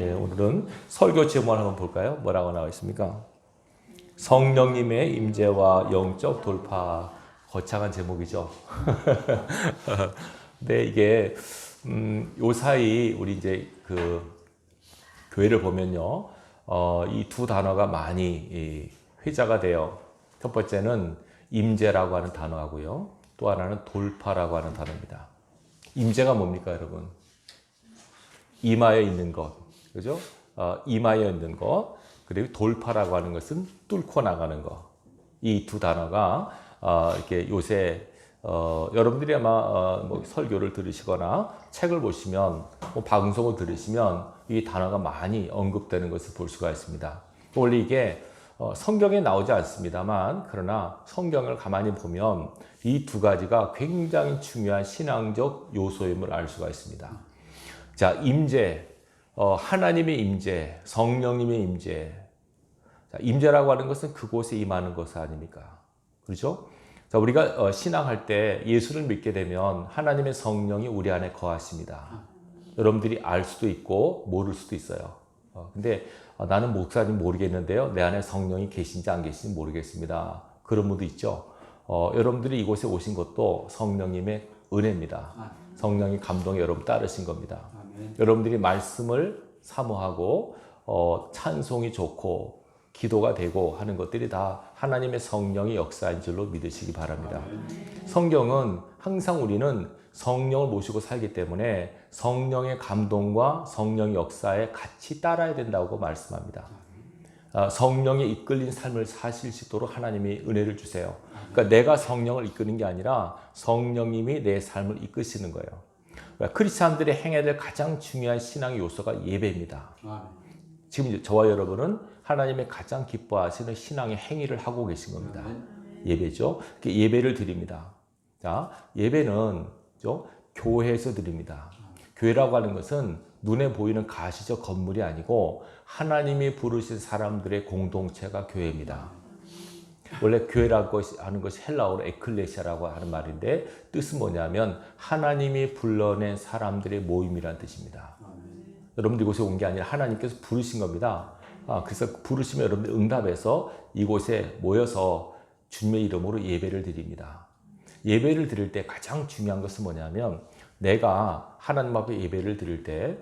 예, 오늘은 설교 제목을 한번 볼까요? 뭐라고 나와 있습니까? 성령님의 임재와 영적 돌파. 거창한 제목이죠. 근데 이게 요 사이 우리 이제 그 교회를 보면요, 이 두 단어가 많이 회자가 돼요. 첫 번째는 임재라고 하는 단어하고요, 또 하나는 돌파라고 하는 단어입니다. 임재가 뭡니까, 여러분? 임하여 있는 것, 그죠? 임하여 있는 것. 그리고 돌파라고 하는 것은 뚫고 나가는 것. 이 두 단어가 이렇게 요새 여러분들이 아마 뭐 설교를 들으시거나 책을 보시면, 뭐 방송을 들으시면 이 단어가 많이 언급되는 것을 볼 수가 있습니다. 원래 이게 성경에 나오지 않습니다만, 그러나 성경을 가만히 보면 이 두 가지가 굉장히 중요한 신앙적 요소임을 알 수가 있습니다. 자, 임재, 하나님의 임재, 성령님의 임재. 자, 임재라고 하는 것은 그곳에 임하는 것 아닙니까? 그렇죠? 자, 우리가 신앙할 때 예수를 믿게 되면 하나님의 성령이 우리 안에 거하십니다. 여러분들이 알 수도 있고 모를 수도 있어요. 근데 나는 목사님 모르겠는데요, 내 안에 성령이 계신지 안 계신지 모르겠습니다. 그런 분도 있죠. 여러분들이 이곳에 오신 것도 성령님의 은혜입니다. 성령이 감동에 여러분 따르신 겁니다. 여러분들이 말씀을 사모하고 찬송이 좋고 기도가 되고 하는 것들이 다 하나님의 성령의 역사인 줄로 믿으시기 바랍니다. 성경은 항상 우리는 성령을 모시고 살기 때문에 성령의 감동과 성령의 역사에 같이 따라야 된다고 말씀합니다. 성령에 이끌린 삶을 사실 수 있도록 하나님이 은혜를 주세요. 그러니까 내가 성령을 이끄는 게 아니라 성령님이 내 삶을 이끄시는 거예요. 그러니까 크리스찬들이 행해야 될 가장 중요한 신앙의 요소가 예배입니다. 지금 저와 여러분은 하나님의 가장 기뻐하시는 신앙의 행위를 하고 계신 겁니다. 예배죠. 예배를 드립니다. 자, 예배는 교회에서 드립니다. 교회라고 하는 것은 눈에 보이는 가시적 건물이 아니고 하나님이 부르신 사람들의 공동체가 교회입니다. 원래 교회라고 하는 것이 헬라어로 에클레시아라고 하는 말인데, 뜻은 뭐냐면 하나님이 불러낸 사람들의 모임이라는 뜻입니다. 여러분들 이곳에 온 게 아니라 하나님께서 부르신 겁니다. 그래서 부르시면 여러분들 응답해서 이곳에 모여서 주님의 이름으로 예배를 드립니다. 예배를 드릴 때 가장 중요한 것은 뭐냐면, 내가 하나님 앞에 예배를 드릴 때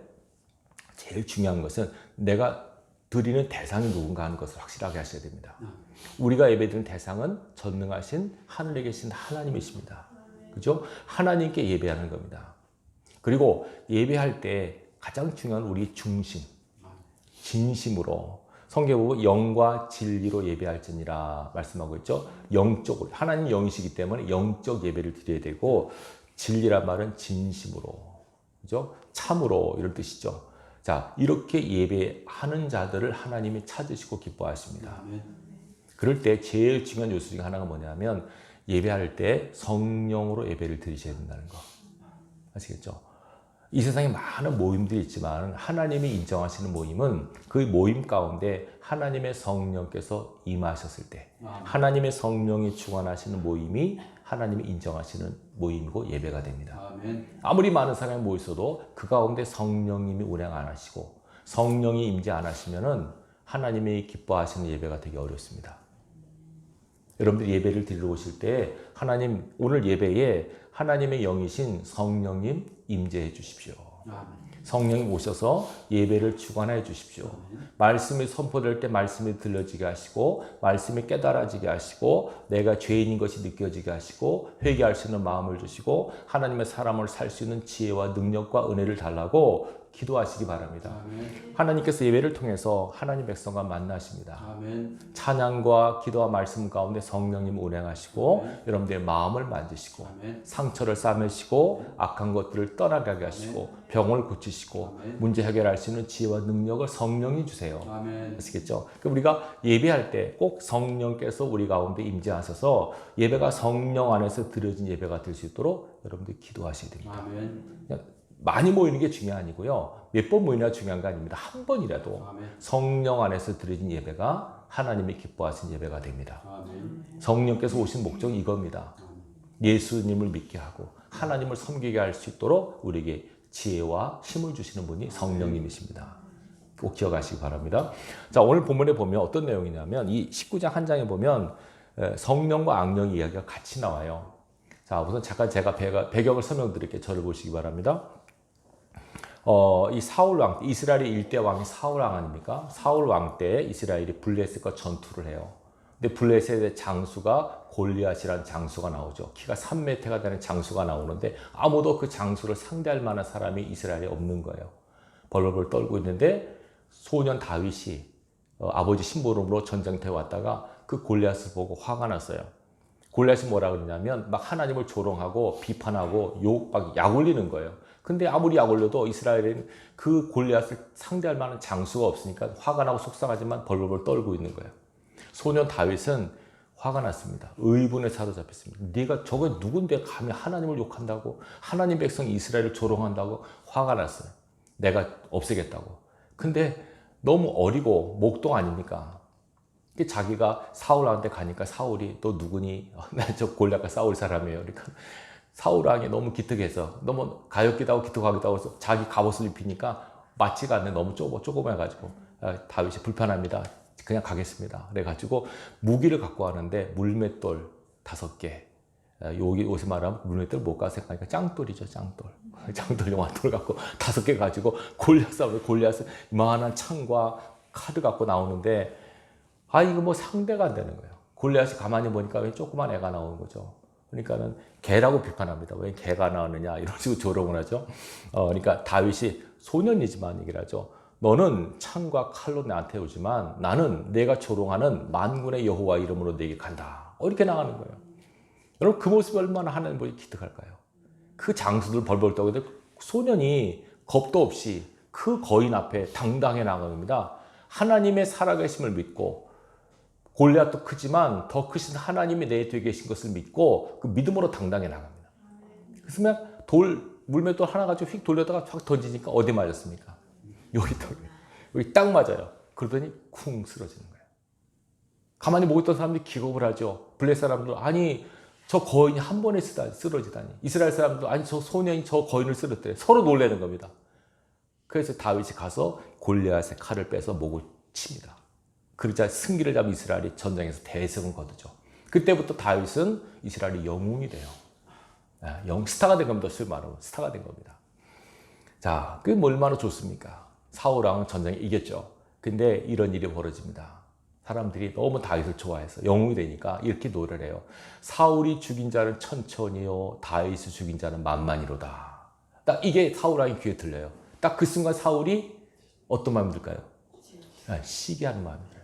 제일 중요한 것은 내가 드리는 대상이 누군가 하는 것을 확실하게 하셔야 됩니다. 우리가 예배드리는 대상은 전능하신 하늘에 계신 하나님이십니다. 그죠? 하나님께 예배하는 겁니다. 그리고 예배할 때 가장 중요한 우리 중심, 진심으로, 성경 보면 영과 진리로 예배할지니라 말씀하고 있죠. 영적으로, 하나님 영이시기 때문에 영적 예배를 드려야 되고, 진리란 말은 진심으로, 그죠? 참으로, 이런 뜻이죠. 자, 이렇게 예배하는 자들을 하나님이 찾으시고 기뻐하십니다. 그럴 때 제일 중요한 요소 중에 하나가 뭐냐면, 예배할 때 성령으로 예배를 드리셔야 된다는 거. 아시겠죠? 이 세상에 많은 모임들이 있지만 하나님이 인정하시는 모임은 그 모임 가운데 하나님의 성령께서 임하셨을 때, 하나님의 성령이 주관하시는 모임이 하나님이 인정하시는 모임이고 예배가 됩니다. 아무리 많은 사람이 모였어도 그 가운데 성령님이 운행 안 하시고 성령이 임재 안 하시면은 하나님이 기뻐하시는 예배가 되기 어렵습니다. 여러분들 예배를 드리러 오실 때 하나님, 오늘 예배에 하나님의 영이신 성령님 임재해 주십시오. 성령님 오셔서 예배를 주관해 주십시오. 말씀이 선포될 때 말씀이 들려지게 하시고, 말씀이 깨달아지게 하시고, 내가 죄인인 것이 느껴지게 하시고, 회개할 수 있는 마음을 주시고, 하나님의 사람을 살 수 있는 지혜와 능력과 은혜를 달라고 기도하시기 바랍니다. 하나님께서 예배를 통해서 하나님 백성과 만나십니다. 찬양과 기도와 말씀 가운데 성령님 운행하시고, 여러분들의 마음을 만지시고, 상처를 싸매시고, 악한 것들을 떠나가게 하시고, 병을 고치시고, 문제 해결할 수 있는 지혜와 능력을 성령이 주세요. 아시겠죠? 그럼 우리가 예배할 때 꼭 성령께서 우리 가운데 임재하셔서 예배가 성령 안에서 드려진 예배가 될 수 있도록 여러분들이 기도하셔야 됩니다. 많이 모이는 게 중요한 아니고요, 몇 번 모이나 중요한 거 아닙니다. 한 번이라도 성령 안에서 드려진 예배가 하나님이 기뻐하신 예배가 됩니다. 성령께서 오신 목적이 이겁니다. 예수님을 믿게 하고 하나님을 섬기게 할 수 있도록 우리에게 지혜와 힘을 주시는 분이 성령님이십니다. 꼭 기억하시기 바랍니다. 자, 오늘 본문에 보면 어떤 내용이냐면 이 19장 한 장에 보면 성령과 악령 이야기가 같이 나와요. 자, 우선 잠깐 제가 배경을 설명드릴게요. 저를 보시기 바랍니다. 이 사울 왕, 이스라엘의 일대 왕이 사울 왕 아닙니까? 사울 왕 때 이스라엘이 블레셋과 전투를 해요. 근데 블레셋의 장수가 골리앗이라는 장수가 나오죠. 키가 3m가 되는 장수가 나오는데 아무도 그 장수를 상대할 만한 사람이 이스라엘에 없는 거예요. 벌벌벌 떨고 있는데 소년 다윗이 아버지 심부름으로 전쟁터에 왔다가 그 골리앗을 보고 화가 났어요. 골리앗이 뭐라 그러냐면 막 하나님을 조롱하고 비판하고 막 약 올리는 거예요. 근데 아무리 약 올려도 이스라엘은 그 골리앗을 상대할 만한 장수가 없으니까 화가 나고 속상하지만 벌벌벌 떨고 있는 거예요. 소년 다윗은 화가 났습니다. 의분에 사로잡혔습니다. 네가 저거 누군데 감히 하나님을 욕한다고, 하나님 백성 이스라엘을 조롱한다고 화가 났어요. 내가 없애겠다고. 근데 너무 어리고 목동 아닙니까? 자기가 사울한테 가니까 사울이 너 누구니? 나 저 골리앗과 싸울 사람이에요. 그러니까 사울 왕이 너무 기특해서 너무 가엾기도 하고 기특하기도 하고 해서 자기 갑옷을 입히니까 맞지가 않네. 너무 조그매가지고 다윗이 불편합니다. 그냥 가겠습니다. 그래가지고 무기를 갖고 가는데 물맷돌 5개. 여기 옷에 말하면 물맷돌 못 가서 생각하니까 짱돌이죠. 짱돌 용화돌 갖고 5개 가지고 골리앗은 이만한 창과 칼을 갖고 나오는데 이거 뭐 상대가 안 되는 거예요. 골리앗이 가만히 보니까 왜 조그만 애가 나오는 거죠. 그러니까는 개라고 비판합니다. 왜 개가 나오느냐 이런 식으로 조롱을 하죠. 그러니까 다윗이 소년이지만 얘기를 하죠. 너는 창과 칼로 나한테 오지만 나는 내가 조롱하는 만군의 여호와 이름으로 내게 간다. 이렇게 나가는 거예요. 여러분 그 모습이 얼마나 하나님 보기 기특할까요? 그 장수들 벌벌 떠는데 소년이 겁도 없이 그 거인 앞에 당당히 나갑니다. 하나님의 살아계심을 믿고 골리앗도 크지만 더 크신 하나님이 내 뒤에 계신 것을 믿고 그 믿음으로 당당히 나갑니다. 그래서 그냥 물맷돌 하나 가지고 휙 돌려다가 확 던지니까 어디 맞았습니까? 여기 딱 맞아요. 그러더니 쿵 쓰러지는 거예요. 가만히 보고 있던 사람들이 기겁을 하죠. 블레셋 사람들 아니 저 거인이 한 번에 쓰러지다니. 이스라엘 사람도 아니 저 소년이 저 거인을 쓰러뜨려. 서로 놀라는 겁니다. 그래서 다윗이 가서 골리앗의 칼을 빼서 목을 칩니다. 그러자 승기를 잡은 이스라엘이 전쟁에서 대승을 거두죠. 그때부터 다윗은 이스라엘의 영웅이 돼요. 스타가 된 겁니다. 소위 말하면 스타가 된 겁니다. 자, 그게 얼마나 좋습니까? 사울 왕은 전쟁에 이겼죠. 근데 이런 일이 벌어집니다. 사람들이 너무 다윗을 좋아해서 영웅이 되니까 이렇게 노래를 해요. 사울이 죽인 자는 천천히요, 다윗이 죽인 자는 만만이로다. 딱 이게 사울 왕의 귀에 들려요. 딱 그 순간 사울이 어떤 마음이 들까요? 시기하는 마음이 들어요.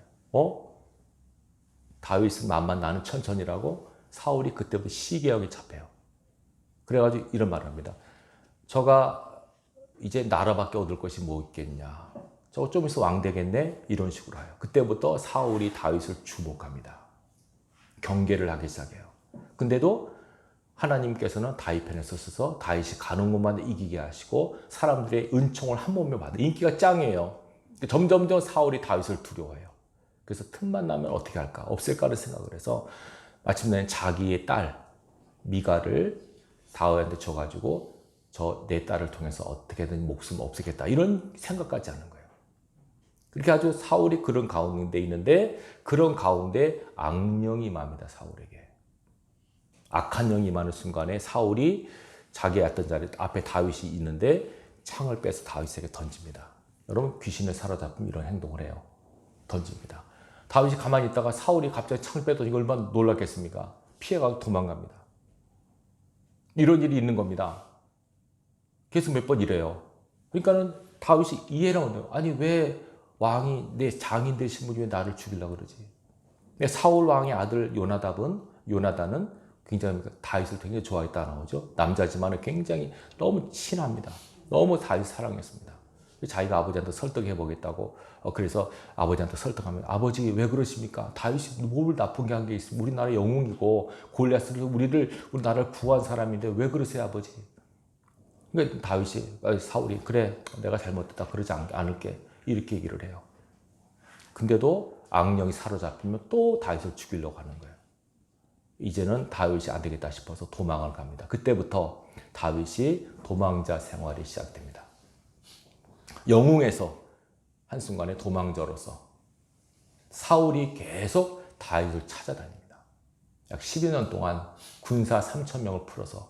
다윗은 만만 나는 천천히라고 사울이 그때부터 시기하게 잡혀요. 그래가지고 이런 말을 합니다. 저가 이제 나라밖에 얻을 것이 뭐 있겠냐. 저거 좀 있어 왕 되겠네. 이런 식으로 해요. 그때부터 사울이 다윗을 주목합니다. 경계를 하기 시작해요. 근데도 하나님께서는 다윗 편에 서서 다윗이 가는 곳마다 이기게 하시고 사람들의 은총을 한 몸에 받아 인기가 짱이에요. 점점점 사울이 다윗을 두려워해요. 그래서 틈만 나면 어떻게 할까? 없앨까를 생각을 해서 마침내 자기의 딸 미가를 다윗한테 줘가지고 내 딸을 통해서 어떻게든 목숨 없애겠다 이런 생각까지 하는 거예요. 그렇게 아주 사울이 그런 가운데 있는데 그런 가운데 악령이 임합니다. 사울에게. 악한 영이 임하는 순간에 사울이 자기의 어떤 자리 앞에 다윗이 있는데 창을 빼서 다윗에게 던집니다. 여러분 귀신을 사로잡으면 이런 행동을 해요. 던집니다. 다윗이 가만히 있다가 사울이 갑자기 창을 빼더니 얼마나 놀랐겠습니까? 피해가고 도망갑니다. 이런 일이 있는 겁니다. 계속 몇 번 이래요. 그러니까는 다윗이 이해를 못해요. 아니 왜 왕이 내 장인 되신 분이 왜 나를 죽이려고 그러지? 사울 왕의 아들 요나단은 굉장히 다윗을 굉장히 좋아했다 나오죠. 남자지만 굉장히 너무 친합니다. 너무 다윗 사랑했습니다. 자기가 아버지한테 설득해 보겠다고 그래서 아버지한테 설득하면 아버지 왜 그러십니까? 다윗이 뭘 나쁜 게 한 게 있습니다. 우리나라 영웅이고 골리앗을 우리 나라를 구한 사람인데 왜 그러세요 아버지? 그러니까 다윗이 사울이 그래 내가 잘못했다 그러지 않을게 이렇게 얘기를 해요. 근데도 악령이 사로잡히면 또 다윗을 죽이려고 하는 거예요. 이제는 다윗이 안 되겠다 싶어서 도망을 갑니다. 그때부터 다윗이 도망자 생활이 시작됩니다. 영웅에서 한순간에 도망자로서 사울이 계속 다윗을 찾아다닙니다. 약 12년 동안 군사 3,000명을 풀어서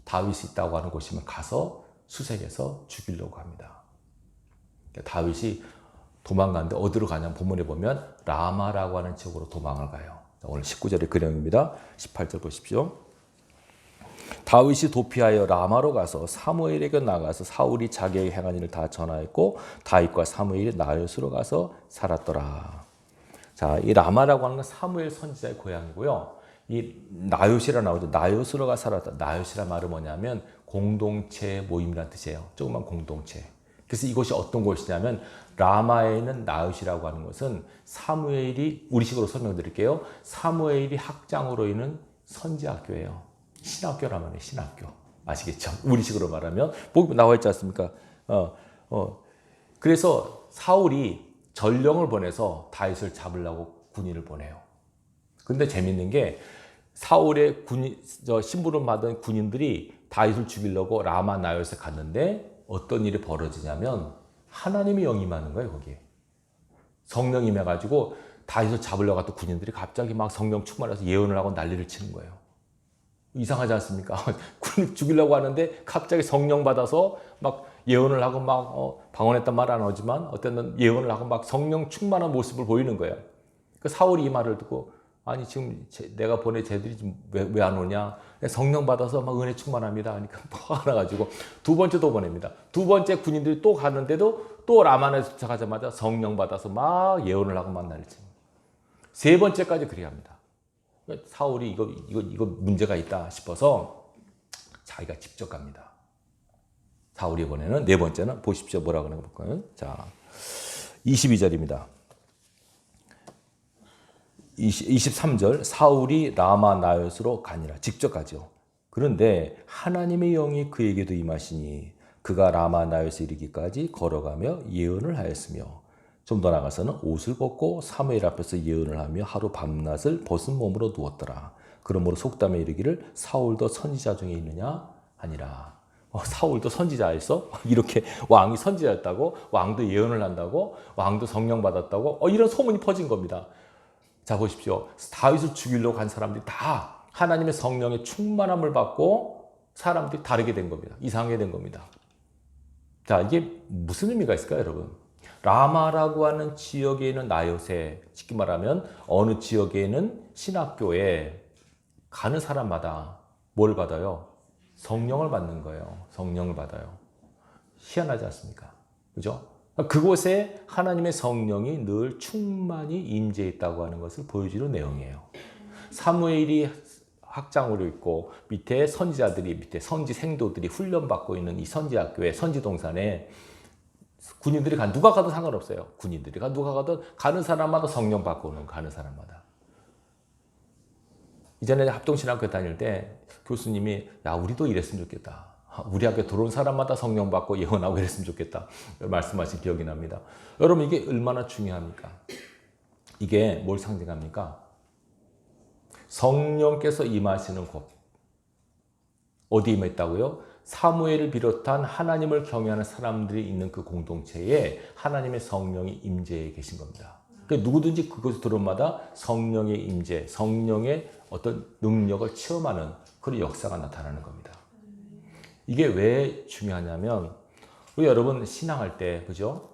다윗이 있다고 하는 곳이면 가서 수색해서 죽이려고 합니다. 다윗이 도망가는데 어디로 가냐면 본문에 보면 라마라고 하는 지역으로 도망을 가요. 오늘 19절의 그림입니다. 18절 보십시오. 다윗이 도피하여 라마로 가서 사무엘에게 나가서 사울이 자기에게 행한 일을 다 전하였고 다윗과 사무엘이 나요스로 가서 살았더라. 자, 이 라마라고 하는 건 사무엘 선지자의 고향이고요. 이 나요시라 나오죠. 나요스로 가서 살았다. 나요시라 말은 뭐냐면 공동체 모임이라는 뜻이에요. 조그만 공동체. 그래서 이곳이 어떤 곳이냐면 라마에 있는 나요시라고 하는 것은 사무엘이 우리식으로 설명드릴게요. 사무엘이 학장으로 있는 선지학교예요. 신학교란 말이에요. 신학교. 아시겠죠? 우리식으로 말하면 보기 나와 있지 않습니까? 그래서 사울이 전령을 보내서 다윗을 잡으려고 군인을 보내요. 근데 재밌는 게 사울의 신부름 받은 군인들이 다윗을 죽이려고 라마 나요스에 갔는데 어떤 일이 벌어지냐면 하나님이 영임하는 거예요. 거기에 성령이 임해가지고 다윗을 잡으려고 갔던 군인들이 갑자기 막 성령 충만해서 예언을 하고 난리를 치는 거예요. 이상하지 않습니까? 군인 죽이려고 하는데 갑자기 성령 받아서 막 예언을 하고 막 방언했단 말 안 하지만 어떤 예언을 하고 막 성령 충만한 모습을 보이는 거예요. 그 사울이 이 말을 듣고 아니 지금 내가 보내 쟤들이 왜 안 오냐? 성령 받아서 막 은혜 충만합니다. 하니까 화가 나가지고 두 번째 또 보냅니다. 두 번째 군인들이 또 가는데도 또 라마나에 도착하자마자 성령 받아서 막 예언을 하고 막 난리를 칩니다. 세 번째까지 그렇게 합니다. 사울이 이거 문제가 있다 싶어서 자기가 직접 갑니다. 사울이 보내는 네 번째는 보십시오. 뭐라고 하는 거 볼까요? 자, 22절입니다. 23절 사울이 라마 나요스로 가니라. 직접 가죠. 그런데 하나님의 영이 그에게도 임하시니 그가 라마 나요스 이르기까지 걸어가며 예언을 하였으며 좀 더 나가서는 옷을 벗고 사무엘 앞에서 예언을 하며 하루 밤낮을 벗은 몸으로 누웠더라. 그러므로 속담에 이르기를 사울도 선지자 중에 있느냐 하니라. 사울도 선지자였어? 이렇게 왕이 선지자였다고? 왕도 예언을 한다고? 왕도 성령 받았다고? 이런 소문이 퍼진 겁니다. 자, 보십시오. 다윗을 죽이려고 한 사람들이 다 하나님의 성령의 충만함을 받고 사람들이 다르게 된 겁니다. 이상하게 된 겁니다. 자, 이게 무슨 의미가 있을까요, 여러분? 라마라고 하는 지역에 있는 나요세, 쉽게 말하면 어느 지역에 있는 신학교에 가는 사람마다 뭘 받아요? 성령을 받는 거예요. 성령을 받아요. 희한하지 않습니까? 그죠? 그곳에 하나님의 성령이 늘 충만히 임재했다고 하는 것을 보여주는 내용이에요. 사무엘이 학장으로 있고 밑에 선지자들이 밑에 선지 생도들이 훈련받고 있는 이 선지학교에 선지동산에 군인들이 누가 가도 상관없어요. 군인들이 누가 가도 가는 사람마다 성령 받고 오는 가는 사람마다. 이전에 합동신학교 다닐 때 교수님이 야 우리도 이랬으면 좋겠다. 우리 학교 들어온 사람마다 성령 받고 예언하고 이랬으면 좋겠다. 말씀하신 기억이 납니다. 여러분 이게 얼마나 중요합니까? 이게 뭘 상징합니까? 성령께서 임하시는 곳. 어디 임했다고요? 사무엘을 비롯한 하나님을 경외하는 사람들이 있는 그 공동체에 하나님의 성령이 임재해 계신 겁니다. 그러니까 누구든지 그곳에 들어온 마다 성령의 임재, 성령의 어떤 능력을 체험하는 그런 역사가 나타나는 겁니다. 이게 왜 중요하냐면 우리 여러분 신앙할 때 그죠?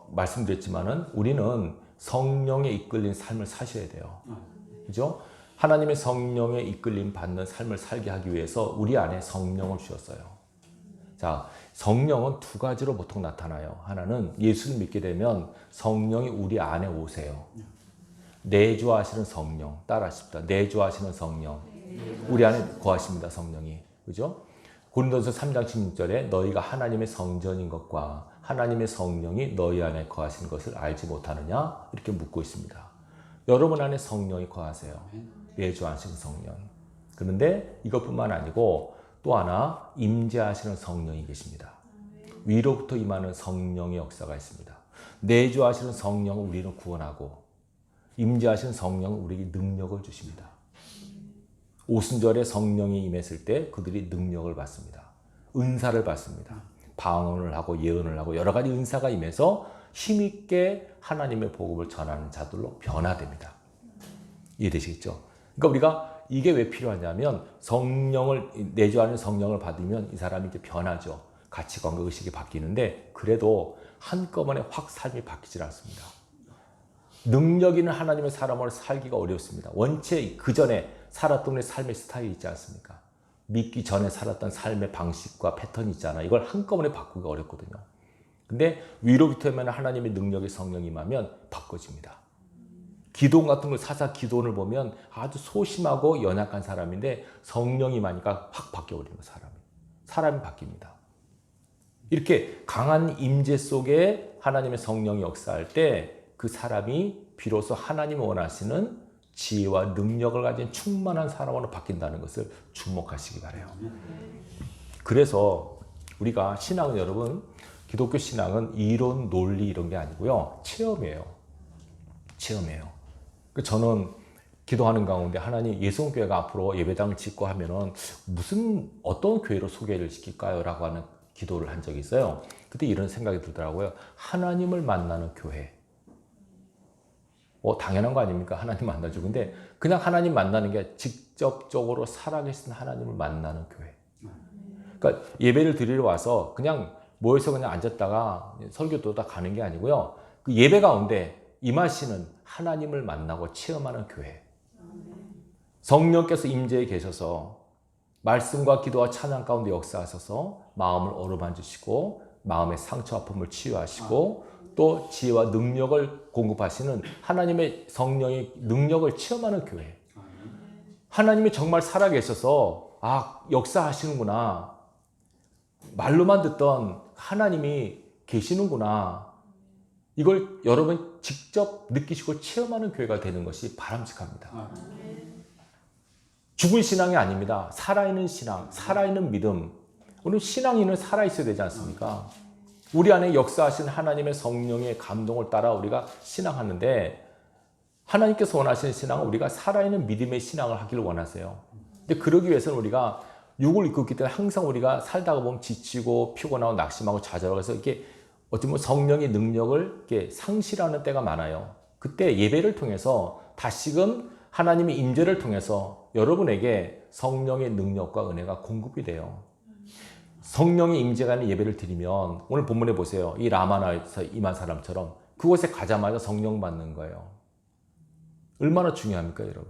말씀드렸지만은 우리는 성령에 이끌린 삶을 사셔야 돼요. 그죠? 하나님의 성령에 이끌림 받는 삶을 살게 하기 위해서 우리 안에 성령을 주셨어요. 자, 성령은 두 가지로 보통 나타나요. 하나는 예수를 믿게 되면 성령이 우리 안에 오세요. 내주하시는 성령, 따라하십시다. 내주하시는 성령. 우리 안에 거하십니다, 성령이. 그죠? 고린도서 3장 16절에 너희가 하나님의 성전인 것과 하나님의 성령이 너희 안에 거하시는 것을 알지 못하느냐? 이렇게 묻고 있습니다. 여러분 안에 성령이 거하세요. 내주하시는 성령. 그런데 이것뿐만 아니고 또 하나 임재하시는 성령이 계십니다. 위로부터 임하는 성령의 역사가 있습니다. 내주하시는 성령은 우리는 구원하고 임재하시는 성령은 우리에게 능력을 주십니다. 오순절에 성령이 임했을 때 그들이 능력을 받습니다. 은사를 받습니다. 방언을 하고 예언을 하고 여러 가지 은사가 임해서 힘있게 하나님의 복음을 전하는 자들로 변화됩니다. 이해되시겠죠? 그러니까 우리가 이게 왜 필요하냐면 성령을 내주하는 성령을 받으면 이 사람이 이제 변하죠. 가치관과 의식이 바뀌는데 그래도 한꺼번에 확 삶이 바뀌질 않습니다. 능력 있는 하나님의 사람으로 살기가 어렵습니다. 원체 그 전에 살았던 삶의 스타일이 있지 않습니까? 믿기 전에 살았던 삶의 방식과 패턴이 있잖아요. 이걸 한꺼번에 바꾸기가 어렵거든요. 근데 위로부터 오면 하나님의 능력의 성령이 임하면 바꿔집니다. 기도원 같은 걸 사사 기도원을 보면 아주 소심하고 연약한 사람인데 성령이 임하니까 확 바뀌어버리는 거예요. 사람이 바뀝니다. 이렇게 강한 임재 속에 하나님의 성령이 역사할 때 그 사람이 비로소 하나님이 원하시는 지혜와 능력을 가진 충만한 사람으로 바뀐다는 것을 주목하시기 바라요. 그래서 우리가 신앙은 여러분, 기독교 신앙은 이론, 논리 이런 게 아니고요. 체험이에요. 체험이에요. 저는 기도하는 가운데 하나님 예수교회가 앞으로 예배당을 짓고 하면은 어떤 교회로 소개를 시킬까요? 라고 하는 기도를 한 적이 있어요. 그때 이런 생각이 들더라고요. 하나님을 만나는 교회. 당연한 거 아닙니까? 하나님 만나죠. 근데 그냥 하나님 만나는 게 직접적으로 살아계신 하나님을 만나는 교회. 그러니까 예배를 드리러 와서 그냥 모여서 그냥 앉았다가 설교 듣다 가는 게 아니고요. 그 예배 가운데 임하시는 하나님을 만나고 체험하는 교회. 성령께서 임재해 계셔서 말씀과 기도와 찬양 가운데 역사하셔서 마음을 어루만지시고 마음의 상처 아픔을 치유하시고 또 지혜와 능력을 공급하시는 하나님의 성령의 능력을 체험하는 교회. 하나님이 정말 살아계셔서 역사하시는구나. 말로만 듣던 하나님이 계시는구나. 이걸 여러분 직접 느끼시고 체험하는 교회가 되는 것이 바람직합니다. 죽은 신앙이 아닙니다. 살아있는 신앙, 살아있는 믿음. 오늘 신앙인은 살아있어야 되지 않습니까? 우리 안에 역사하신 하나님의 성령의 감동을 따라 우리가 신앙하는데 하나님께서 원하시는 신앙은 우리가 살아있는 믿음의 신앙을 하기를 원하세요. 근데 그러기 위해서는 우리가 육을 입고 있기 때문에 항상 우리가 살다가 보면 지치고 피곤하고 낙심하고 좌절하고 해서 이렇게 어쩌면 성령의 능력을 이렇게 상실하는 때가 많아요. 그때 예배를 통해서 다시금 하나님의 임재를 통해서 여러분에게 성령의 능력과 은혜가 공급이 돼요. 성령의 임재가 있는 예배를 드리면 오늘 본문에 보세요. 이 라마나에서 임한 사람처럼 그곳에 가자마자 성령 받는 거예요. 얼마나 중요합니까, 여러분?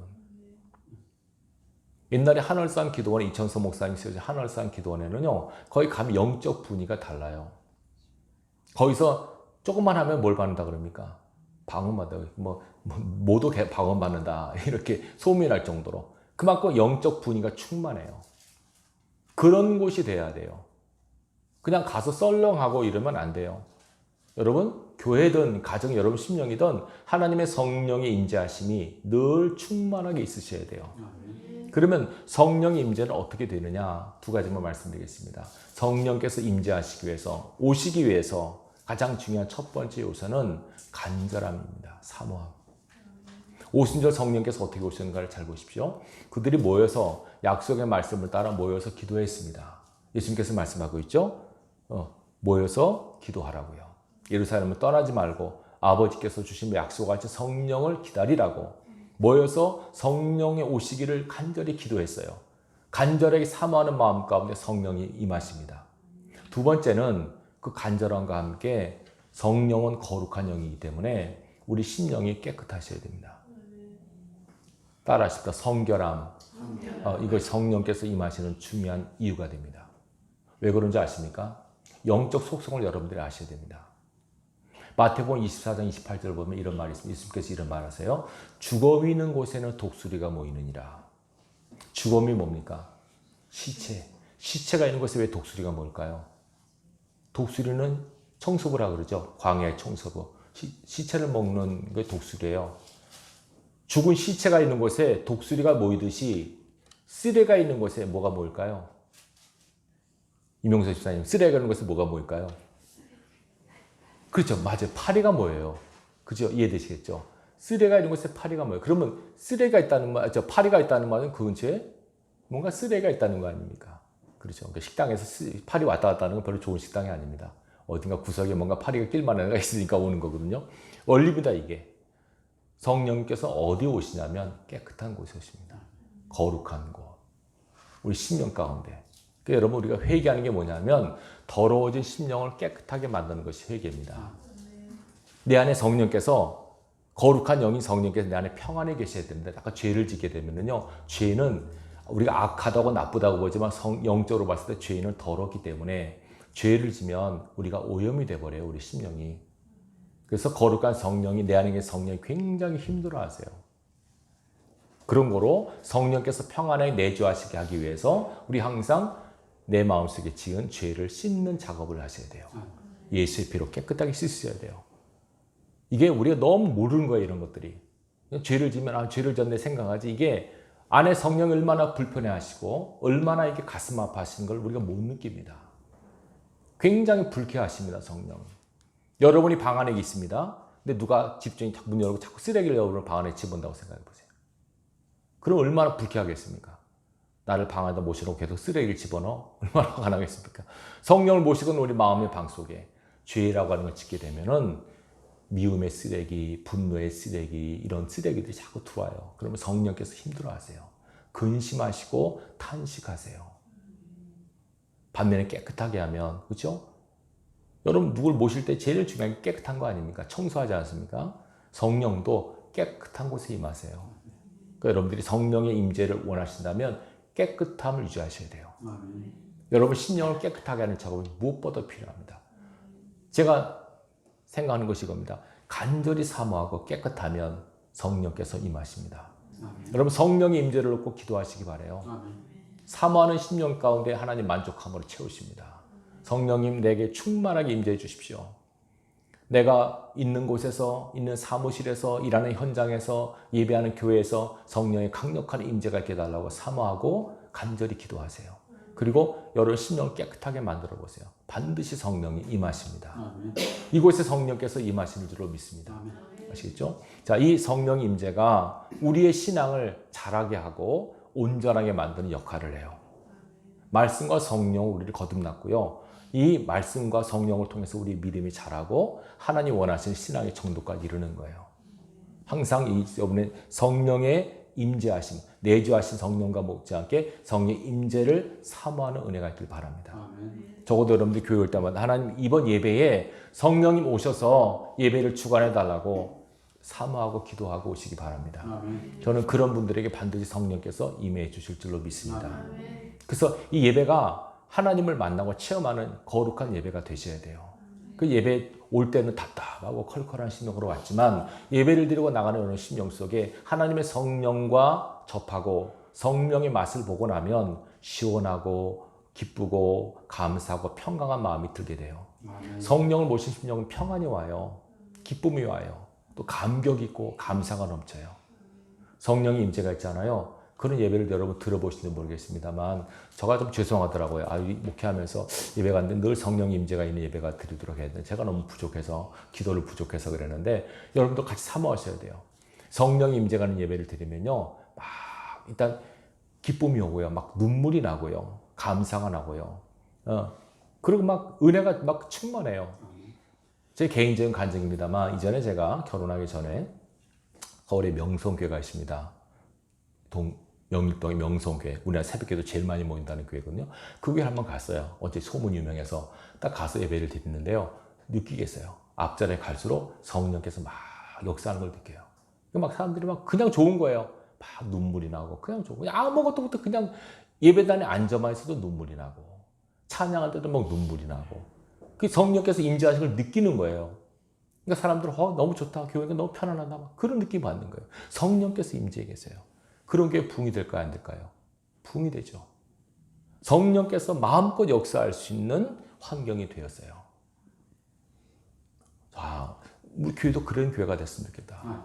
옛날에 하늘산 기도원에 이천서 목사님이 쓰여진 하늘산 기도원에는요, 거기 가면 영적 분위기가 달라요. 거기서 조금만 하면 뭘 받는다 그럽니까? 방언받다. 모두 방언받는다. 이렇게 소문이 날 정도로. 그만큼 영적 분위기가 충만해요. 그런 곳이 돼야 돼요. 그냥 가서 썰렁하고 이러면 안 돼요. 여러분, 교회든 가정 여러분 심령이든 하나님의 성령의 임재하심이 늘 충만하게 있으셔야 돼요. 그러면 성령의 임재는 어떻게 되느냐? 두 가지만 말씀드리겠습니다. 성령께서 임재하시기 위해서, 오시기 위해서 가장 중요한 첫 번째 요소는 간절함입니다. 사모함. 오순절 성령께서 어떻게 오셨는가를 잘 보십시오. 그들이 모여서 약속의 말씀을 따라 모여서 기도했습니다. 예수님께서 말씀하고 있죠. 모여서 기도하라고요. 예루살렘을 떠나지 말고 아버지께서 주신 약속같이 성령을 기다리라고 모여서 성령의 오시기를 간절히 기도했어요. 간절하게 사모하는 마음 가운데 성령이 임하십니다. 두 번째는 그 간절함과 함께 성령은 거룩한 영이기 때문에 우리 심령이 깨끗하셔야 됩니다. 따라하십시다. 성결함. 이것이 성령께서 임하시는 중요한 이유가 됩니다. 왜 그런지 아십니까? 영적 속성을 여러분들이 아셔야 됩니다. 마태복음 24장 28절을 보면 이런 말이 있습니다. 예수님께서 이런 말 하세요. 죽음이 있는 곳에는 독수리가 모이느니라. 죽음이 뭡니까? 시체. 시체가 있는 곳에 왜 독수리가 모일까요? 독수리는 청소부라 그러죠. 광야의 청소부. 시체를 먹는 게 독수리예요. 죽은 시체가 있는 곳에 독수리가 모이듯이 쓰레가 있는 곳에 뭐가 모일까요? 이명서 집사님, 쓰레가 있는 곳에 뭐가 모일까요? 그렇죠. 맞아요. 파리가 모여요. 그죠? 이해되시겠죠? 쓰레가 있는 곳에 파리가 모여요. 그러면 쓰레가 있다는 말, 파리가 있다는 말은 그 근처에 뭔가 쓰레가 있다는 거 아닙니까? 그렇죠. 그러니까 식당에서 파리 왔다 갔다 하는 건 별로 좋은 식당이 아닙니다. 어딘가 구석에 뭔가 파리가 낄만한 애가 있으니까 오는 거거든요. 원리입니다, 이게. 성령님께서 어디 오시냐면 깨끗한 곳에 오십니다. 거룩한 곳. 우리 심령 가운데. 그러니까 여러분 우리가 회개하는 게 뭐냐면 더러워진 심령을 깨끗하게 만드는 것이 회개입니다. 내 안에 성령께서 거룩한 영인 성령께서 내 안에 평안에 계셔야 되는데 아까 죄를 짓게 되면요. 죄는 우리가 악하다고 나쁘다고 보지만 영적으로 봤을 때 죄는 더럽기 때문에 죄를 지면 우리가 오염이 돼버려요. 우리 심령이. 그래서 거룩한 성령이 내 안에 있는 성령이 굉장히 힘들어하세요. 그런 거로 성령께서 평안하게 내주하시게 하기 위해서 우리 항상 내 마음속에 지은 죄를 씻는 작업을 하셔야 돼요. 예수의 피로 깨끗하게 씻으셔야 돼요. 이게 우리가 너무 모르는 거예요. 이런 것들이. 죄를 지면 죄를 졌네 생각하지 이게 안에 성령이 얼마나 불편해하시고 얼마나 이게 가슴 아파하시는 걸 우리가 못 느낍니다. 굉장히 불쾌하십니다. 성령. 여러분이 방 안에 있습니다. 근데 누가 집주인이 문 열고 자꾸 쓰레기를 여러분 방 안에 집어온다고 생각해 보세요. 그럼 얼마나 불쾌하겠습니까? 나를 방 안에다 모시고 계속 쓰레기를 집어넣어? 얼마나 화가 나겠습니까? 성령을 모시고는 우리 마음의 방 속에 죄라고 하는 걸 짓게 되면은 미움의 쓰레기, 분노의 쓰레기 이런 쓰레기들이 자꾸 들어와요. 그러면 성령께서 힘들어하세요. 근심하시고 탄식하세요. 반면에 깨끗하게 하면 그렇죠? 여러분 누굴 모실 때 제일 중요한 게 깨끗한 거 아닙니까? 청소하지 않습니까? 성령도 깨끗한 곳에 임하세요. 그러니까 여러분들이 성령의 임재를 원하신다면 깨끗함을 유지하셔야 돼요. 여러분 심령을 깨끗하게 하는 작업이 무엇보다 필요합니다. 제가 생각하는 것이 이겁니다. 간절히 사모하고 깨끗하면 성령께서 임하십니다. 여러분 성령의 임재를 놓고 기도하시기 바라요. 사모하는 심령 가운데 하나님 만족함으로 채우십니다. 성령님 내게 충만하게 임재해 주십시오. 내가 있는 곳에서, 있는 사무실에서, 일하는 현장에서, 예배하는 교회에서 성령의 강력한 임재가 있게 해달라고 사모하고 간절히 기도하세요. 그리고 여러분 심령을 깨끗하게 만들어 보세요. 반드시 성령이 임하십니다. 이곳에 성령께서 임하시는 줄로 믿습니다. 아시겠죠? 자, 이 성령 임재가 우리의 신앙을 자라게 하고 온전하게 만드는 역할을 해요. 말씀과 성령 우리를 거듭났고요. 이 말씀과 성령을 통해서 우리 믿음이 자라고 하나님 원하시는 신앙의 정도까지 이르는 거예요. 항상 여러분의 성령의 임재하심, 내주하신 성령과 못지않게 성령의 임재를 사모하는 은혜가 있길 바랍니다. 적어도 여러분들 교회 올 때마다 하나님 이번 예배에 성령님 오셔서 예배를 주관해 달라고 사모하고 기도하고 오시기 바랍니다. 저는 그런 분들에게 반드시 성령께서 임해 주실 줄로 믿습니다. 그래서 이 예배가 하나님을 만나고 체험하는 거룩한 예배가 되셔야 돼요. 그 예배 올 때는 답답하고 컬컬한 심령으로 왔지만 예배를 드리고 나가는 어느 심령 속에 하나님의 성령과 접하고 성령의 맛을 보고 나면 시원하고 기쁘고 감사하고 평강한 마음이 들게 돼요. 성령을 모신 심령은 평안이 와요. 기쁨이 와요. 또 감격이 있고 감사가 넘쳐요. 성령의 임재가 있잖아요. 그런 예배를 여러분 들어보시는지 모르겠습니다만 저가 좀 죄송하더라고요. 목회하면서 예배가 안 되는데 늘 성령 임재가 있는 예배가 드리도록 해야 되는데 제가 너무 부족해서 기도를 부족해서 그랬는데 여러분도 같이 사모하셔야 돼요. 성령 임재가 있는 예배를 드리면요. 막 일단 기쁨이 오고요. 막 눈물이 나고요. 감사가 나고요. 그리고 막 은혜가 막 충만해요. 제 개인적인 간증입니다만 이전에 제가 결혼하기 전에 서울에 명성교회가 있습니다. 명일동의 명성교회, 우리나라 새벽기도 제일 많이 모인다는 교회거든요. 그 교회 한번 갔어요. 어제 소문이 유명해서 딱 가서 예배를 드리는데요. 느끼겠어요. 앞자리에 갈수록 성령께서 막 역사하는 걸 느껴요. 막 사람들이 막 그냥 좋은 거예요. 막 눈물이 나고 그냥 좋고 그냥 아무것도 못해 그냥 예배단에 앉아만 있어도 눈물이 나고 찬양할 때도 막 눈물이 나고 그 성령께서 임재하신 걸 느끼는 거예요. 그러니까 사람들은 너무 좋다. 교회가 너무 편안하다. 막 그런 느낌 받는 거예요. 성령께서 임재해 계세요. 그런 게 부흥이 될까요? 안 될까요? 부흥이 되죠. 성령께서 마음껏 역사할 수 있는 환경이 되었어요. 우리 교회도 그런 교회가 됐으면 좋겠다.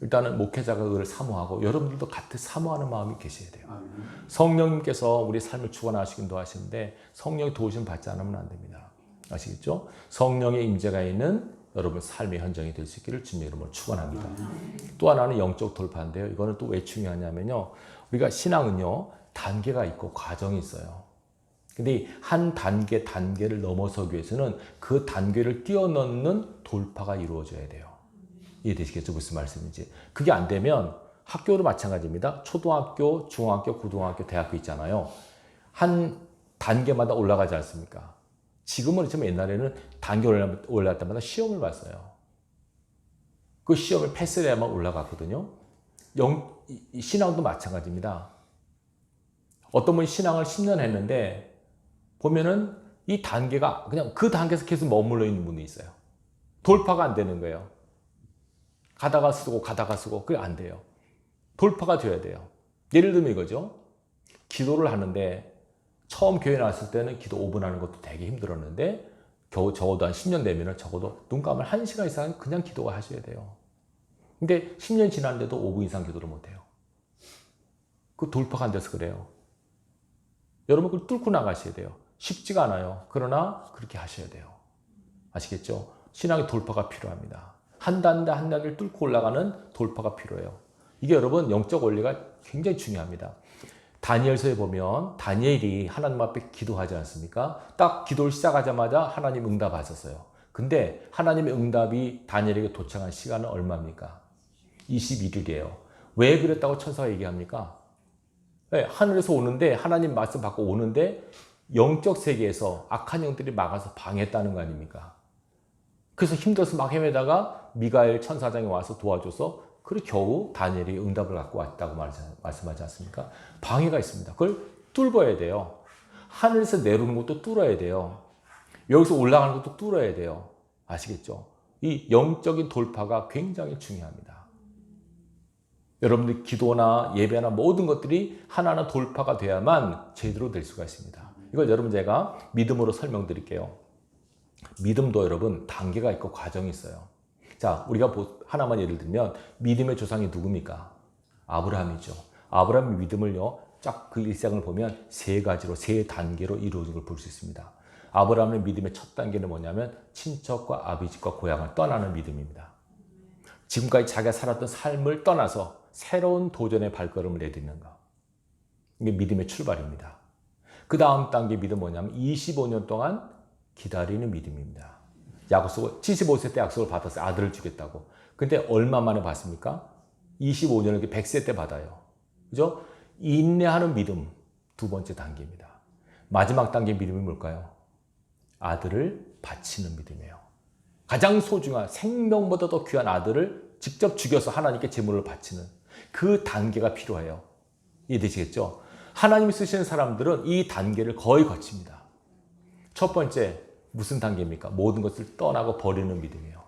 일단은 목회자가 그걸 사모하고 여러분들도 같이 사모하는 마음이 계셔야 돼요. 성령님께서 우리 삶을 주관하시긴 도하시는데 성령의 도우심 받지 않으면 안 됩니다. 아시겠죠? 성령의 임재가 있는 여러분 삶의 현장이 될 수 있기를 주님의 이름으로 축원합니다. 또 하나는 영적 돌파인데요. 이거는 또 왜 중요하냐면요. 우리가 신앙은요. 단계가 있고 과정이 있어요. 근데 한 단계를 넘어서기 위해서는 그 단계를 뛰어넘는 돌파가 이루어져야 돼요. 이해되시겠죠? 무슨 말씀인지. 그게 안 되면 학교도 마찬가지입니다. 초등학교, 중학교, 고등학교, 대학교 있잖아요. 한 단계마다 올라가지 않습니까? 지금은 그렇지만 옛날에는 단계 올라갈 때마다 시험을 봤어요. 그 시험을 패스를 해야만 올라갔거든요. 신앙도 마찬가지입니다. 어떤 분이 신앙을 10년 했는데 보면은 이 단계가 그냥 그 단계에서 계속 머물러 있는 분이 있어요. 돌파가 안 되는 거예요. 가다가 쓰고 그게 안 돼요. 돌파가 돼야 돼요. 예를 들면 이거죠. 기도를 하는데 처음 교회 나왔을 때는 기도 5분 하는 것도 되게 힘들었는데 적어도 한 10년 되면 적어도 눈 감을 1시간 이상 그냥 기도가 하셔야 돼요. 근데 10년 지났는데도 5분 이상 기도를 못해요. 그 돌파가 안 돼서 그래요. 여러분 그걸 뚫고 나가셔야 돼요. 쉽지가 않아요. 그러나 그렇게 하셔야 돼요. 아시겠죠? 신앙의 돌파가 필요합니다. 한 단계 한 단계를 뚫고 올라가는 돌파가 필요해요. 이게 여러분 영적 원리가 굉장히 중요합니다. 다니엘서에 보면 다니엘이 하나님 앞에 기도하지 않습니까? 딱 기도를 시작하자마자 하나님 응답하셨어요. 근데 하나님의 응답이 다니엘에게 도착한 시간은 얼마입니까? 21일이에요. 왜 그랬다고 천사가 얘기합니까? 네, 하늘에서 오는데 하나님 말씀 받고 오는데 영적 세계에서 악한 영들이 막아서 방해했다는 거 아닙니까? 그래서 힘들어서 막 헤매다가 미가엘 천사장이 와서 도와줘서 그리고 겨우 다니엘이 응답을 갖고 왔다고 말씀하지 않습니까? 방해가 있습니다. 그걸 뚫어야 돼요. 하늘에서 내려오는 것도 뚫어야 돼요. 여기서 올라가는 것도 뚫어야 돼요. 아시겠죠? 이 영적인 돌파가 굉장히 중요합니다. 여러분들 기도나 예배나 모든 것들이 하나하나 돌파가 돼야만 제대로 될 수가 있습니다. 이걸 여러분 제가 믿음으로 설명드릴게요. 믿음도 여러분 단계가 있고 과정이 있어요. 자, 우리가 하나만 예를 들면 믿음의 조상이 누굽니까? 아브라함이죠. 아브라함의 믿음을요, 쫙 그 일생을 보면 세 가지로, 세 단계로 이루어진 걸 볼 수 있습니다. 아브라함의 믿음의 첫 단계는 뭐냐면 친척과 아비집과 고향을 떠나는 믿음입니다. 지금까지 자기가 살았던 삶을 떠나서 새로운 도전의 발걸음을 내딛는 것. 이게 믿음의 출발입니다. 그 다음 단계 믿음 뭐냐면 25년 동안 기다리는 믿음입니다. 75세 때 약속을 받았어요. 아들을 주겠다고. 근데 얼마 만에 받습니까? 25년을 100세 때 받아요. 그죠? 인내하는 믿음, 두 번째 단계입니다. 마지막 단계 믿음이 뭘까요? 아들을 바치는 믿음이에요. 가장 소중한 생명보다 더 귀한 아들을 직접 죽여서 하나님께 제물을 바치는 그 단계가 필요해요. 이해되시겠죠? 하나님이 쓰시는 사람들은 이 단계를 거의 거칩니다. 첫 번째, 무슨 단계입니까? 모든 것을 떠나고 버리는 믿음이에요.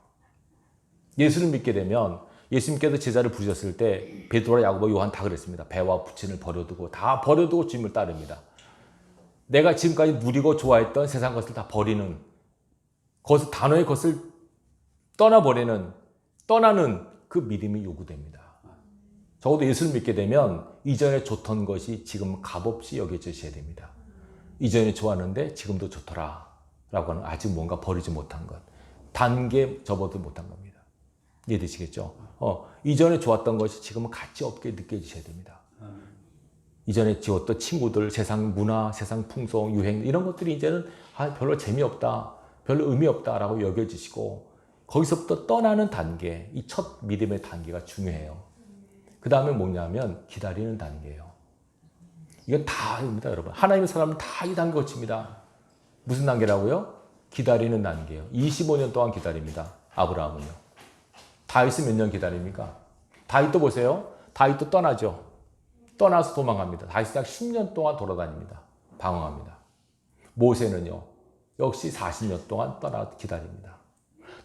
예수를 믿게 되면 예수님께서 제자를 부르셨을 때 베드로와 야고보, 요한 다 그랬습니다. 배와 부친을 버려두고 다 버려두고 주님을 따릅니다. 내가 지금까지 누리고 좋아했던 세상 것을 다 버리는 그것을 단호히 그것을 떠나는 그 믿음이 요구됩니다. 적어도 예수를 믿게 되면 이전에 좋던 것이 지금 값없이 여겨지셔야 됩니다. 이전에 좋았는데 지금도 좋더라 라고 하는 아직 뭔가 버리지 못한 것, 단계 접어도 못한 겁니다. 이해되시겠죠? 이전에 좋았던 것이 지금은 가치 없게 느껴지셔야 됩니다. 이전에 지웠던 친구들, 세상 문화, 세상 풍속, 유행 이런 것들이 이제는 별로 재미없다, 별로 의미 없다라고 여겨지시고 거기서부터 떠나는 단계, 이 첫 믿음의 단계가 중요해요. 그 다음에 뭐냐면 기다리는 단계예요. 이건 다입니다, 여러분. 하나님의 사람은 다 이 단계 거칩니다. 무슨 단계라고요? 기다리는 단계예요. 25년 동안 기다립니다. 아브라함은요. 다윗은 몇 년 기다립니까? 다윗도 보세요. 다윗도 떠나죠. 떠나서 도망갑니다. 다윗은 약 10년 동안 돌아다닙니다. 방황합니다. 모세는요. 역시 40년 동안 기다립니다.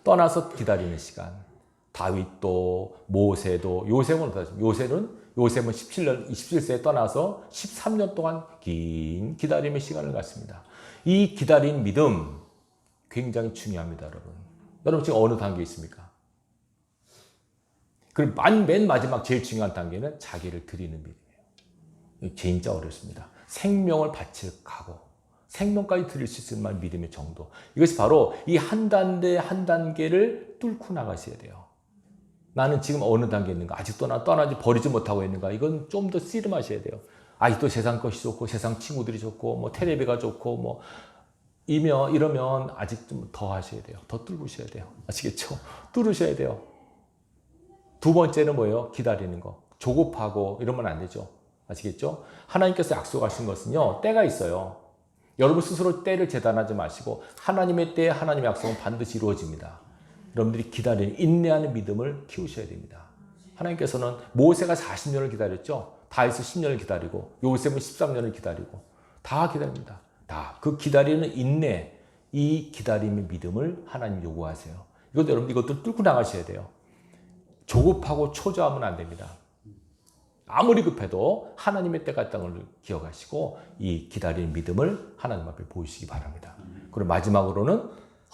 떠나서 기다리는 시간. 다윗도 모세도 요셉은 17세에 떠나서 13년 동안 긴 기다림의 시간을 갖습니다. 이 기다린 믿음 굉장히 중요합니다, 여러분. 여러분 지금 어느 단계에 있습니까? 그리고 맨 마지막 제일 중요한 단계는 자기를 드리는 믿음이에요. 진짜 어렵습니다. 생명을 바칠 각오, 생명까지 드릴 수 있을 만한 믿음의 정도. 이것이 바로 이 한 단계 한 단계를 뚫고 나가셔야 돼요. 나는 지금 어느 단계에 있는가? 아직도 나 떠나지 버리지 못하고 있는가? 이건 좀 더 씨름하셔야 돼요. 아직도 세상 것이 좋고 세상 친구들이 좋고 뭐 텔레비가 좋고 뭐 이러면 아직 좀 더 하셔야 돼요. 더 뚫으셔야 돼요. 아시겠죠? 뚫으셔야 돼요. 두 번째는 뭐예요? 기다리는 거. 조급하고 이러면 안 되죠. 아시겠죠? 하나님께서 약속하신 것은요, 때가 있어요. 여러분 스스로 때를 재단하지 마시고 하나님의 때에 하나님의 약속은 반드시 이루어집니다. 여러분들이 기다리는 인내하는 믿음을 키우셔야 됩니다. 하나님께서는 모세가 40년을 기다렸죠. 다윗은 10년을 기다리고 요셉은 13년을 기다리고 다 기다립니다. 다 그 기다리는 인내, 이 기다림의 믿음을 하나님 요구하세요. 이것도 여러분 이것도 뚫고 나가셔야 돼요. 조급하고 초조하면 안 됩니다. 아무리 급해도 하나님의 때가 있다는 걸 기억하시고 이 기다리는 믿음을 하나님 앞에 보이시기 바랍니다. 그리고 마지막으로는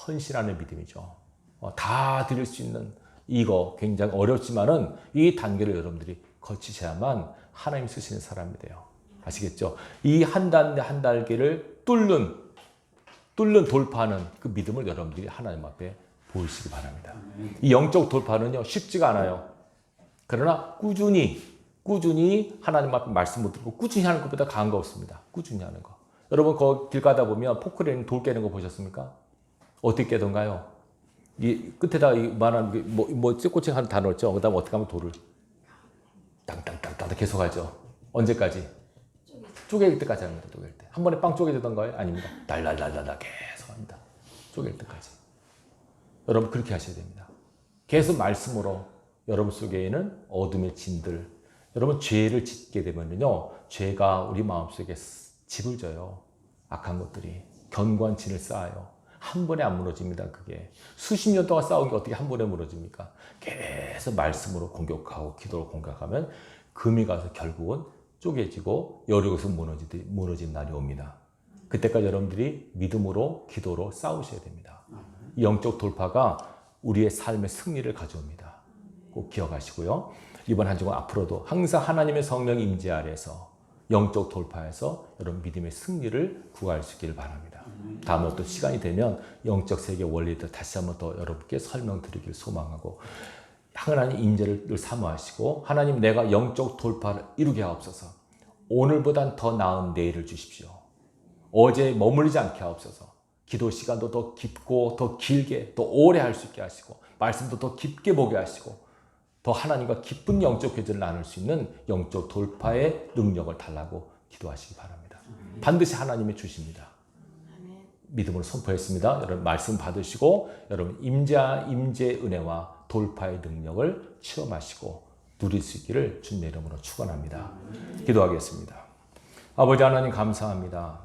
헌신하는 믿음이죠. 다 드릴 수 있는 이거 굉장히 어렵지만은 이 단계를 여러분들이 거치셔야만 하나님 쓰시는 사람이 돼요. 아시겠죠? 이 한 단계 한 단계를 뚫는 돌파하는 그 믿음을 여러분들이 하나님 앞에 보이시기 바랍니다. 이 영적 돌파는요 쉽지가 않아요. 그러나 꾸준히 하나님 앞에 말씀 못 듣고 꾸준히 하는 것보다 강한 거 없습니다. 꾸준히 하는 거. 여러분 거 길 가다 보면 포크레인 돌 깨는 거 보셨습니까? 어떻게 깨던가요? 이 끝에다 말하는 뭐 쇠꼬챙 하나 다 넣었죠. 그다음 어떻게 하면 돌을 땅땅땅땅 계속 하죠. 언제까지? 쪼갤 때까지 합니다. 쪼갤 때. 한 번에 빵 쪼개지던가요? 아닙니다. 달달달달 계속 합니다. 쪼갤 때까지. 여러분 그렇게 하셔야 됩니다. 계속 말씀으로 여러분 속에는 어둠의 진들. 여러분 죄를 짓게 되면요, 죄가 우리 마음속에 집을 져요. 악한 것들이 견고한 진을 쌓아요. 한 번에 안 무너집니다. 그게 수십 년 동안 쌓은 게 어떻게 한 번에 무너집니까? 계속 말씀으로 공격하고 기도로 공격하면 금이 가서 결국은 쪼개지고 여리고서 무너진 날이 옵니다. 그때까지 여러분들이 믿음으로 기도로 싸우셔야 됩니다. 이 영적 돌파가 우리의 삶의 승리를 가져옵니다. 꼭 기억하시고요. 이번 한 주간 앞으로도 항상 하나님의 성령 임재 아래에서 영적 돌파해서 여러분 믿음의 승리를 구할 수 있기를 바랍니다. 다음에 또 시간이 되면 영적 세계 원리들 다시 한번 더 여러분께 설명드리길 소망하고 하나님 임재를 늘 사모하시고 하나님 내가 영적 돌파를 이루게 하옵소서. 오늘보단 더 나은 내일을 주십시오. 어제 머물리지 않게 하옵소서. 기도 시간도 더 깊고 더 길게 더 오래 할 수 있게 하시고 말씀도 더 깊게 보게 하시고 더 하나님과 깊은 영적 교제를 나눌 수 있는 영적 돌파의 능력을 달라고 기도하시기 바랍니다. 반드시 하나님이 주십니다. 믿음으로 선포했습니다. 여러분 말씀 받으시고 여러분 임재 은혜와 돌파의 능력을 체험하시고 누릴 수 있기를 주님의 이름으로 축원합니다. 기도하겠습니다. 아버지 하나님 감사합니다.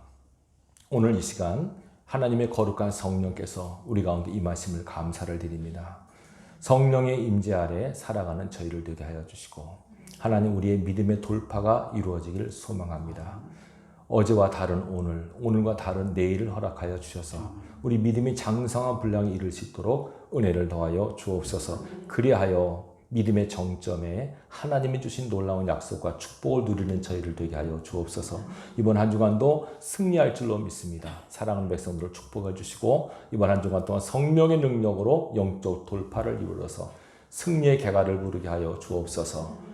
오늘 이 시간 하나님의 거룩한 성령께서 우리 가운데 임하심을 감사를 드립니다. 성령의 임재 아래 살아가는 저희를 되게 하여 주시고 하나님 우리의 믿음의 돌파가 이루어지기를 소망합니다. 어제와 다른 오늘, 오늘과 다른 내일을 허락하여 주셔서 우리 믿음이 장성한 분량에 이를 수 있도록 은혜를 더하여 주옵소서. 그리하여 믿음의 정점에 하나님이 주신 놀라운 약속과 축복을 누리는 저희를 되게 하여 주옵소서. 이번 한 주간도 승리할 줄로 믿습니다. 사랑하는 백성들을 축복해 주시고 이번 한 주간 동안 성령의 능력으로 영적 돌파를 이루어서 승리의 개가를 부르게 하여 주옵소서.